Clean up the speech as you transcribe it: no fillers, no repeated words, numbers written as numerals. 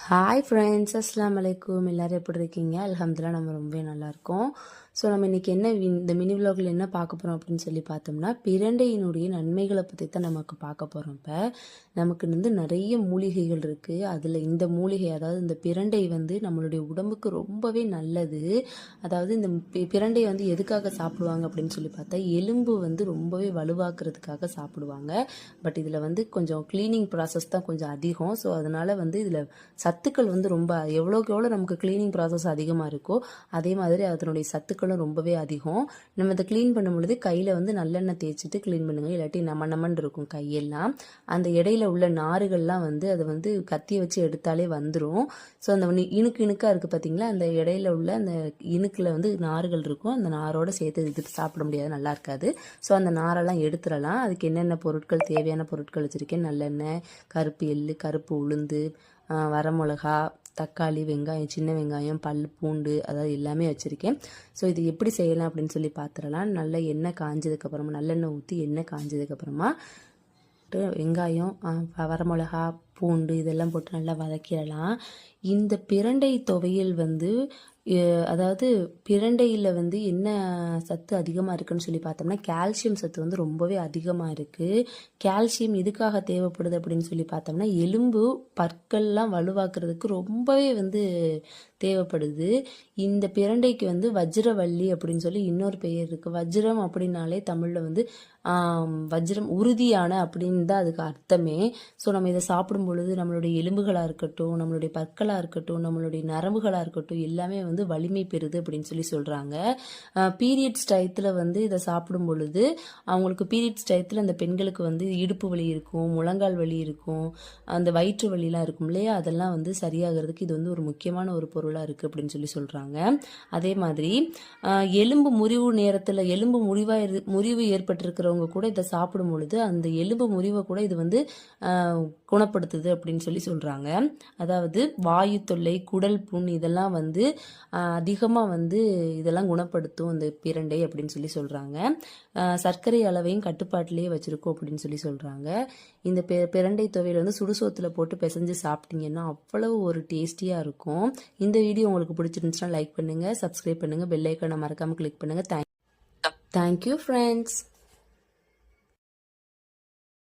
Hi friends, அஸ்ஸலாமு அலைக்கும். எல்லோரும் எப்படி இருக்கீங்க? அல்ஹம்துலில்லாஹ் நம்ம ரொம்பவே நல்லாயிருக்கோம். ஸோ நம்ம இன்றைக்கி இந்த மினி விலாகில் என்ன பார்க்க போகிறோம் அப்படின்னு சொல்லி பார்த்தோம்னா, பிரண்டையினுடைய நன்மைகளை பற்றி தான் நமக்கு பார்க்க போகிறோம். இப்போ நமக்கு நிறைய மூலிகைகள் இருக்குது. அதில் இந்த மூலிகை, அதாவது இந்த பிரண்டை நம்மளுடைய உடம்புக்கு ரொம்பவே நல்லது. அதாவது இந்த பிரண்டை எதுக்காக சாப்பிடுவாங்க அப்படின்னு சொல்லி பார்த்தா, எலும்பு ரொம்பவே வலுவாக்குறதுக்காக சாப்பிடுவாங்க. பட் இதில் கொஞ்சம் க்ளீனிங் ப்ராசஸ் தான் கொஞ்சம் அதிகம். ஸோ அதனால் இதில் சத்துக்கள் ரொம்ப எவ்வளோக்கு எவ்வளோ நமக்கு க்ளீனிங் ப்ராசஸ் அதிகமாக இருக்கோ அதே மாதிரி அதனுடைய சத்துக்களும் ரொம்பவே அதிகம். நம்ம இதை க்ளீன் பண்ணும் பொழுது கையில் நல்லெண்ணெய் தேய்ச்சிட்டு க்ளீன் பண்ணுங்கள். இல்லாட்டி நமன்னு இருக்கும் கையெல்லாம். அந்த இடையில உள்ள நாறுகள்லாம் அதை கத்தியை வச்சு எடுத்தாலே வந்துடும். ஸோ அந்த இணுக்காக இருக்குது பார்த்தீங்களா, அந்த இடையில உள்ள அந்த இணுக்கில் நாறுகள் இருக்கும். அந்த நாரோட சேர்த்து இது சாப்பிட முடியாது, நல்லா இருக்காது. ஸோ அந்த நாரெல்லாம் எடுத்துடலாம். அதுக்கு என்னென்ன பொருட்கள், தேவையான பொருட்கள் வச்சுருக்கேன்: நல்லெண்ணெய், கருப்பு எள்ளு, கருப்பு உளுந்து, வரமிளகா, தக்காளி, வெங்காயம், சின்ன வெங்காயம், பூண்டு, அதாவது எல்லாமே வச்சுருக்கேன். ஸோ இது எப்படி செய்யலாம் அப்படின்னு சொல்லி பார்த்துடலாம். நல்லா எண்ணெய் காஞ்சதுக்கப்புறமா, நல்லெண்ணெய் ஊற்றி எண்ணெய் காஞ்சதுக்கப்புறமா வெங்காயம், வரமிளகா, பூண்டு இதெல்லாம் போட்டு நல்லா வதக்கிடலாம். இந்த பிரண்டை துவையல் அதாவது பிரண்டையில் என்ன சத்து அதிகமாக இருக்குன்னு சொல்லி பார்த்தோம்னா, கால்சியம் சத்து ரொம்பவே அதிகமாக இருக்குது. கால்சியம் எதுக்காக தேவைப்படுது அப்படின்னு சொல்லி பார்த்தோம்னா, எலும்பு பற்கள்லாம் வலுவாக்குறதுக்கு ரொம்பவே தேவைப்படுது. இந்த பிரண்டைக்கு வஜ்ரவள்ளி அப்படின்னு சொல்லி இன்னொரு பெயர் இருக்குது. வஜ்ரம் அப்படின்னாலே தமிழில் வஜ்ரம், உறுதியான அப்படின்னு தான் அதுக்கு அர்த்தமே. ஸோ நம்ம இதை சாப்பிடும் பொழுது நம்மளுடைய எலும்புகளாக இருக்கட்டும், நம்மளுடைய பற்களாக இருக்கட்டும், நம்மளுடைய நரம்புகளாக இருக்கட்டும், எல்லாமே வலிமை பெறுது அப்படின்னு சொல்லி சொல்கிறாங்க. பீரியட்ஸ் டயத்தில் இதை சாப்பிடும் பொழுது அவங்களுக்கு பீரியட்ஸ் டயத்தில் அந்த பெண்களுக்கு இடுப்பு வலி இருக்கும், முழங்கால் வலி இருக்கும், அந்த வயிற்று வலிலாம் இருக்கும் இல்லையா, அதெல்லாம் சரியாகிறதுக்கு இது ஒரு முக்கியமான ஒரு பொருளாக இருக்குது அப்படின்னு சொல்லி சொல்கிறாங்க. அதே மாதிரி எலும்பு முறிவு நேரத்தில் எலும்பு முறிவு ஏற்பட்டிருக்கிறவங்க கூட இதை சாப்பிடும் பொழுது அந்த எலும்பு முறிவை கூட இது குணப்படுத்துது அப்படின்னு சொல்லி சொல்கிறாங்க. அதாவது வாயு தொல்லை, குடல் புண் இதெல்லாம் அதிகமாக இதெல்லாம் குணப்படுத்தும் இந்த பிரண்டை அப்படின்னு சொல்லி சொல்கிறாங்க. சர்க்கரை அளவையும் கட்டுப்பாட்டிலேயே வச்சுருக்கோம் அப்படின்னு சொல்லி சொல்கிறாங்க. இந்த பிரண்டை துவையல் சுடுசோத்தில் போட்டு பிசைஞ்சு சாப்பிட்டீங்கன்னா அவ்வளவு ஒரு டேஸ்டியாக இருக்கும். இந்த வீடியோ உங்களுக்கு பிடிச்சிருந்துச்சுன்னா லைக் பண்ணுங்கள், சப்ஸ்கிரைப் பண்ணுங்கள், பெல் ஐக்கானை மறக்காமல் கிளிக் பண்ணுங்கள். Thank you friends.